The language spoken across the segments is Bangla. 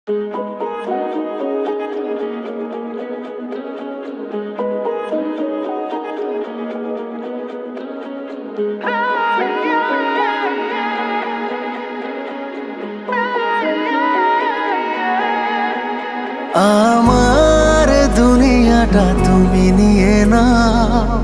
আমার দুনিয়াটা তুমি নিয়ে নাও,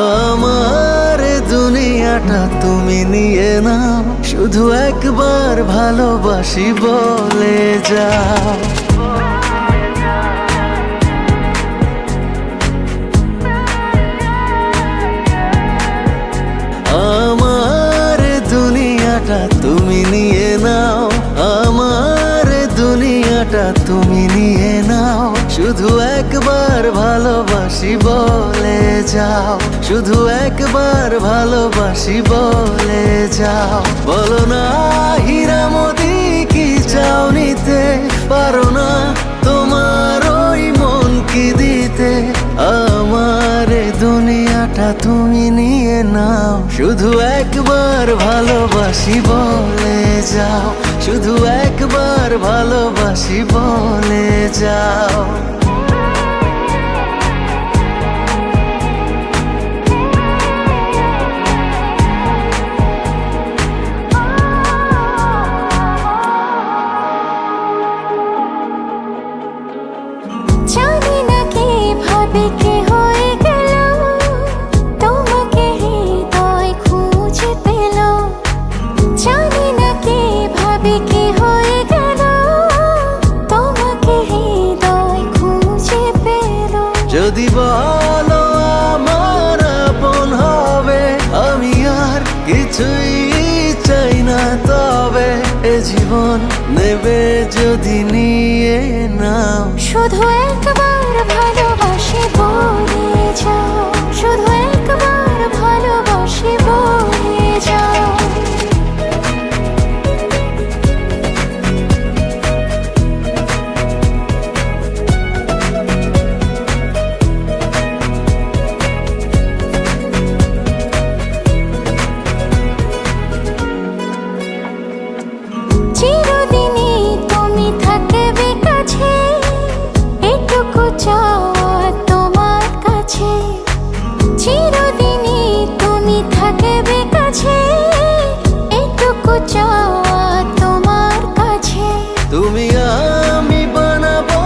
আমার দুনিয়াটা তুমি নিয়ে নাও, শুধু একবার ভালোবাসি বলে যাও। আমার দুনিয়াটা তুমি নিয়ে নাও, আমার দুনিয়াটা তুমি নিয়ে নাও, শুধু একবার ভালোবাসি বলে যাও, শুধু একবার ভালোবাসি বলে যাও। বলো না হীরা মোতি কি চাও নিতে, পারো না তোমার ওই মন কি দিতে। আমার দুনিয়াটা তুমি নিয়ে নাও, শুধু একবার ভালোবাসি বলে যাও, শুধু একবার ভালোবাসি বলে যাও। জানি না কে ভাবে কে হয়ে গেল, তোমাকে হৃদয় খুঁজে পেল। জানি না কে ভাবে কে হয়ে গেল, তোমাকে হৃদয় খুঁজে পেল। যদি বলো আমার আপন হবে, আমি আর কিছুই চাই না, তবে এ জীবন নেবে যদি নিয়ে নাও। শুধু একবার ভালোবাসি বলে যাও, শুধু একবার ভালোবাসি বলে যাও। চিরদিনই তুমি থাকবে কাছে, এটুকু চাওয়া তোমার কাছে। চিরদিনই তুমি থাকবে কাছে, এটুকু চাওয়া তোমার কাছে। তুমি আমি বানাবো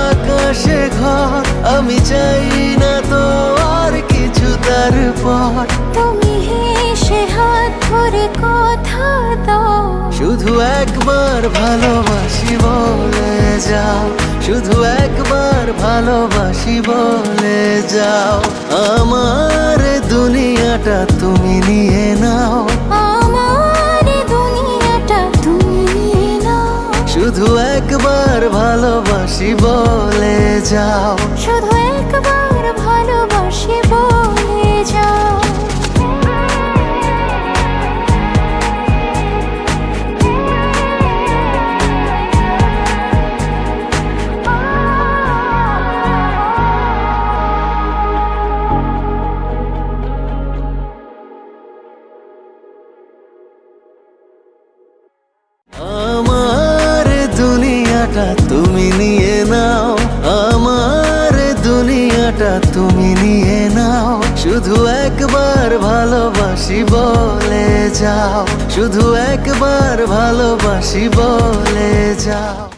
আকাশে ঘর, আমি চাই না তো আর কিছু তারপর। তুমি হেসে হাত ধরে কথা দাও, শুধু একবার ভালোবাসি বলে যাও, শুধু একবার ভালোবাসি বলে যাও। আমার দুনিয়াটা তুমি নিয়ে নাও, আমার দুনিয়াটা তুমি নিয়ে নাও, শুধু একবার ভালোবাসি বলে যাও। শুধু একবার ভালোবাসি বলে যাও। আমার দুনিয়াটা তুমি নিয়ে নাও, আমার দুনিয়াটা তুমি নিয়ে নাও, শুধু একবার ভালোবাসি বলে যাও, শুধু একবার ভালোবাসি বলে যাও।